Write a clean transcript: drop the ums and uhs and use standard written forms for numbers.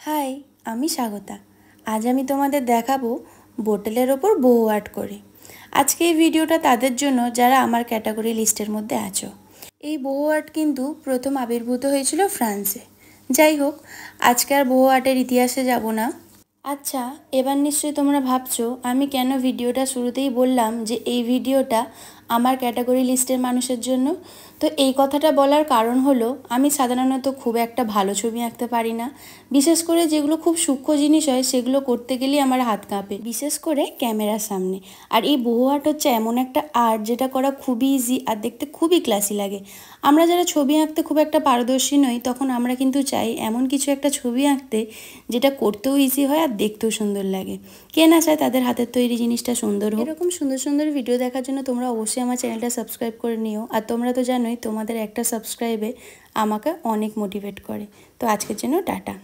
High, আমি স্বাগতা। আজ আমি তোমাদের দেখাবো বোতলের ওপর বহু আর্ট করে। আজকে এই ভিডিওটা তাদের জন্য যারা আমার ক্যাটাগরি লিস্টের মধ্যে আছো। এই বহু আর্ট কিন্তু প্রথম আবির্ভূত হয়েছিল ফ্রান্সে। যাই হোক, আজকে আর বহু আর্টের ইতিহাসে যাব না। আচ্ছা, এবার নিশ্চয়ই তোমরা ভাবছো আমি কেন ভিডিওটা শুরুতেই বললাম যে এই ভিডিওটা আমার ক্যাটাগরি লিস্টের মানুষের জন্য। তো এই কথাটা বলার কারণ হলো আমি সাধারণত খুব একটা ভালো ছবি আঁকতে পারি না। বিশেষ করে যেগুলো খুব সূক্ষ্ম জিনিস হয় সেগুলো করতে গেলেই আমার হাত কাঁপে, বিশেষ করে ক্যামেরার সামনে। আর এই বহু আর্ট হচ্ছে এমন একটা আর্ট যেটা করা খুবই ইজি আর দেখতে খুবই ক্লাসি লাগে। আমরা যারা ছবি আঁকতে খুব একটা পারদর্শী নই তখন আমরা কিন্তু চাই এমন কিছু একটা ছবি আঁকতে যেটা করতেও ইজি হয় আর দেখতেও সুন্দর লাগে। কে না চায় তাদের হাতের তৈরি জিনিসটা সুন্দর হোক। এরকম সুন্দর সুন্দর ভিডিও দেখার জন্য তোমরা অবশ্যই আমার চ্যানেলটা সাবস্ক্রাইব করে নিও। আর তোমরা তো জানোই তোমাদের একটা সাবস্ক্রাইবে আমাকে অনেক মোটিভেট করে। তো আজকের জন্য টাটা।